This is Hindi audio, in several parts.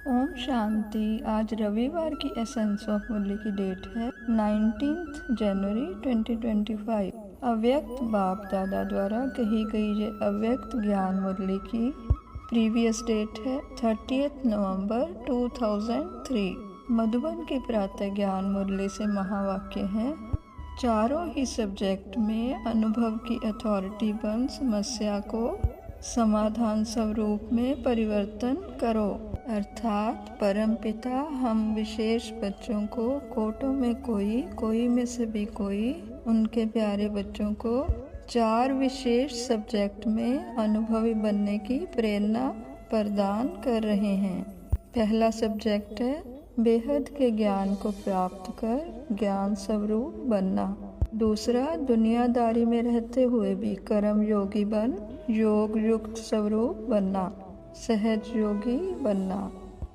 ओम शांति। आज रविवार की एसेंस ऑफ मुरली की डेट है 19 जनवरी 2025। अव्यक्त बाप दादा द्वारा कही गई ये अव्यक्त ज्ञान मुरली की प्रीवियस डेट है 30 नवंबर 2003। मधुबन की प्रातः ज्ञान मुरली से महावाक्य है, चारों ही सब्जेक्ट में अनुभव की अथॉरिटी बन समस्या को समाधान स्वरूप में परिवर्तन करो। अर्थात परमपिता हम विशेष बच्चों को कोटों में कोई में से भी कोई उनके प्यारे बच्चों को चार विशेष सब्जेक्ट में अनुभवी बनने की प्रेरणा प्रदान कर रहे हैं। पहला सब्जेक्ट है बेहद के ज्ञान को प्राप्त कर ज्ञान स्वरूप बनना। दूसरा, दुनियादारी में रहते हुए भी कर्म योगी बन योग युक्त स्वरूप बनना, सहज योगी बनना।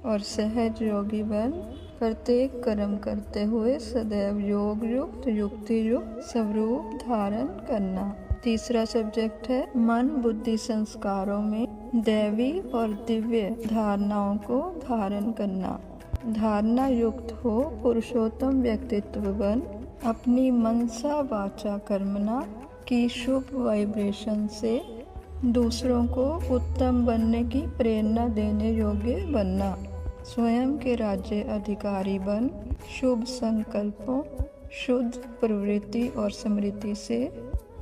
और सहज योगी बन प्रत्येक कर्म करते हुए सदैव योग युक्त युक्ति युक्त स्वरूप धारण करना। तीसरा सब्जेक्ट है मन बुद्धि संस्कारों में दैवी और दिव्य धारणाओं को धारण करना। धारणा युक्त हो पुरुषोत्तम व्यक्तित्व बन अपनी मनसा वाचा कर्मणा की शुभ वाइब्रेशन से दूसरों को उत्तम बनने की प्रेरणा देने योग्य बनना। स्वयं के राज्य अधिकारी बन शुभ संकल्पों, शुद्ध प्रवृत्ति और स्मृति से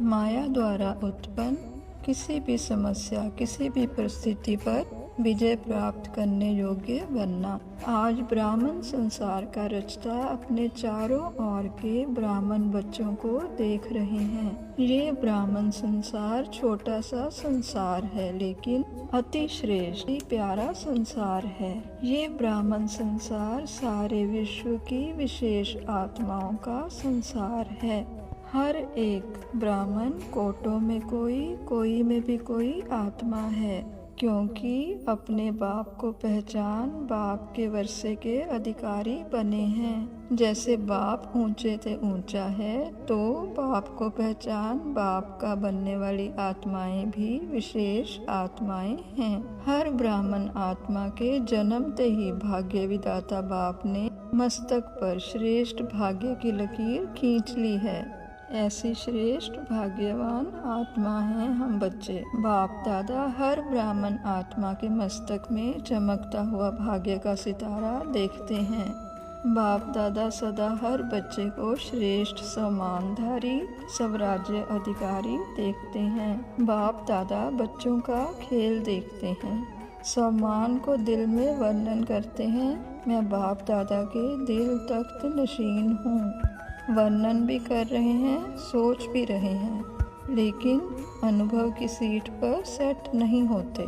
माया द्वारा उत्पन्न किसी भी समस्या, किसी भी परिस्थिति पर विजय प्राप्त करने योग्य बनना। आज ब्राह्मण संसार का रचता अपने चारों ओर के ब्राह्मण बच्चों को देख रहे हैं। ये ब्राह्मण संसार छोटा सा संसार है, लेकिन अति श्रेष्ठ प्यारा संसार है। ये ब्राह्मण संसार सारे विश्व की विशेष आत्माओं का संसार है। हर एक ब्राह्मण कोटों में कोई में भी कोई आत्मा है, क्योंकि अपने बाप को पहचान बाप के वर्षे के अधिकारी बने हैं। जैसे बाप ऊंचे से ऊंचा है, तो बाप को पहचान बाप का बनने वाली आत्माएं भी विशेष आत्माएं हैं। हर ब्राह्मण आत्मा के जन्मते ही भाग्य विधाता बाप ने मस्तक पर श्रेष्ठ भाग्य की लकीर खींच ली है। ऐसी श्रेष्ठ भाग्यवान आत्मा हैं हम बच्चे। बाप दादा हर ब्राह्मण आत्मा के मस्तक में चमकता हुआ भाग्य का सितारा देखते हैं। बाप दादा सदा हर बच्चे को श्रेष्ठ सम्मानधारी स्वराज्य अधिकारी देखते हैं। बाप दादा बच्चों का खेल देखते हैं, सम्मान को दिल में वर्णन करते हैं। मैं बाप दादा के दिल तख्त नशीन हूँ। वर्णन भी कर रहे हैं, सोच भी रहे हैं, लेकिन अनुभव की सीट पर सेट नहीं होते।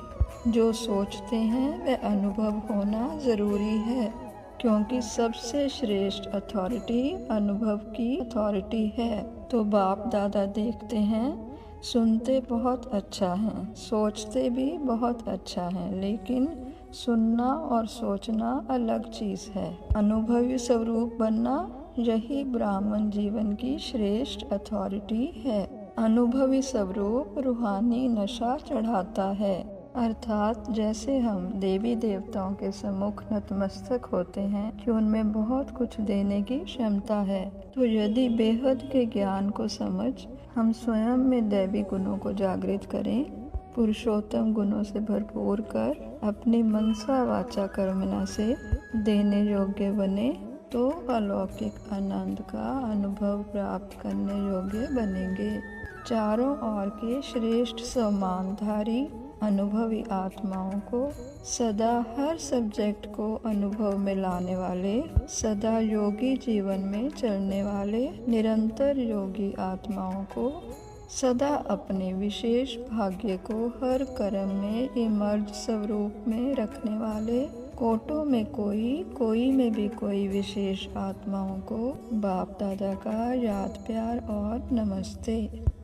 जो सोचते हैं वह अनुभव होना ज़रूरी है, क्योंकि सबसे श्रेष्ठ अथॉरिटी अनुभव की अथॉरिटी है। तो बाप दादा देखते हैं, सुनते बहुत अच्छा है, सोचते भी बहुत अच्छा है, लेकिन सुनना और सोचना अलग चीज़ है। अनुभवी स्वरूप बनना यही ब्राह्मण जीवन की श्रेष्ठ अथॉरिटी है। अनुभवी स्वरूप रूहानी नशा चढ़ाता है। अर्थात जैसे हम देवी देवताओं के सम्मुख नतमस्तक होते हैं कि उनमें बहुत कुछ देने की क्षमता है, तो यदि बेहद के ज्ञान को समझ हम स्वयं में दैवी गुणों को जागृत करें, पुरुषोत्तम गुणों से भरपूर कर अपनी मनसा वाचा कर्मणा से देने योग्य बने, तो अलौकिक आनंद का अनुभव प्राप्त करने योग्य बनेंगे। चारों ओर के श्रेष्ठ सम्मानधारी अनुभवी आत्माओं को सदा हर सब्जेक्ट को अनुभव में लाने वाले, सदा योगी जीवन में चलने वाले निरंतर योगी आत्माओं को सदा अपने विशेष भाग्य को हर कर्म में इमर्ज स्वरूप में रखने वाले, कोटों में कोई में भी कोई विशेष आत्माओं को बाप दादा का याद प्यार और नमस्ते।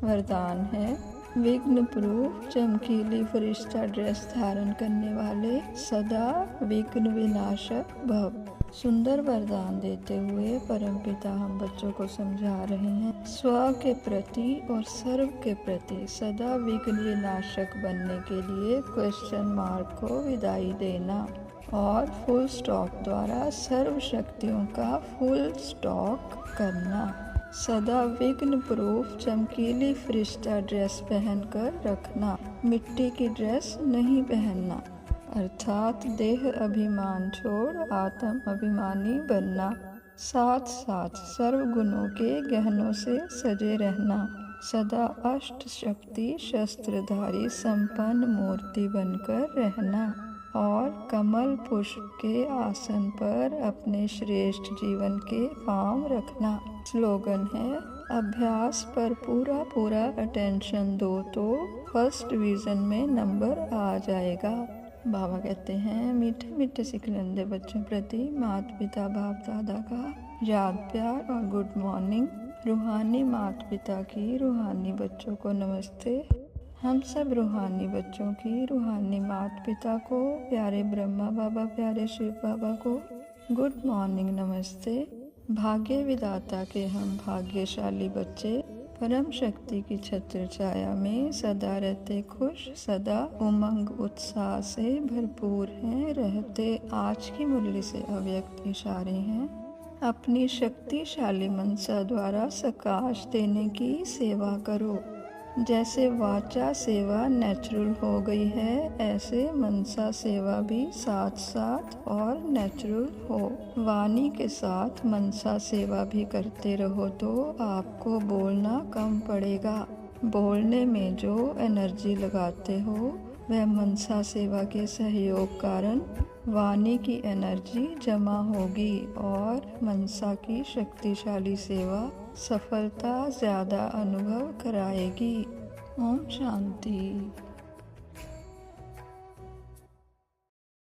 वरदान है विघ्न प्रूफ चमकीली फरिश्ता ड्रेस धारण करने वाले सदा विघ्न विनाशक भव। सुंदर वरदान देते हुए परमपिता हम बच्चों को समझा रहे हैं, स्व के प्रति और सर्व के प्रति सदा विघ्न विनाशक बनने के लिए क्वेश्चन मार्क को विदाई देना। और फुल स्टॉप द्वारा सर्व शक्तियों का फुल स्टॉक करना। सदा विघ्न प्रूफ चमकीली फरिश्ता ड्रेस पहनकर रखना, मिट्टी की ड्रेस नहीं पहनना, अर्थात देह अभिमान छोड़ आत्म अभिमानी बनना। साथ साथ सर्व गुणों के गहनों से सजे रहना, सदा अष्ट शक्ति शस्त्रधारी संपन्न मूर्ति बनकर रहना और कमल पुष्प के आसन पर अपने श्रेष्ठ जीवन के पांव रखना। स्लोगन है, अभ्यास पर पूरा पूरा अटेंशन दो तो फर्स्ट डिवीजन में नंबर आ जाएगा। बाबा कहते हैं, मीठे मीठे सिखलंदे बच्चों प्रति माता पिता बाप दादा का याद प्यार और गुड मॉर्निंग। रूहानी माता पिता की रूहानी बच्चों को नमस्ते। हम सब रूहानी बच्चों की रूहानी माता पिता को, प्यारे ब्रह्मा बाबा प्यारे शिव बाबा को गुड मॉर्निंग नमस्ते। भाग्य विदाता के हम भाग्यशाली बच्चे परम शक्ति की छत्र छाया में सदा रहते खुश, सदा उमंग उत्साह से भरपूर हैं रहते। आज की मुरली से अव्यक्त इशारे हैं, अपनी शक्तिशाली मनसा द्वारा सकाश देने की सेवा करो। जैसे वाचा सेवा नेचुरल हो गई है, ऐसे मनसा सेवा भी साथ साथ और नेचुरल हो। वाणी के साथ मनसा सेवा भी करते रहो तो आपको बोलना कम पड़ेगा। बोलने में जो एनर्जी लगाते हो वह मनसा सेवा के सहयोग कारण वाणी की एनर्जी जमा होगी और मनसा की शक्तिशाली सेवा सफलता ज़्यादा अनुभव कराएगी। ओम शांति।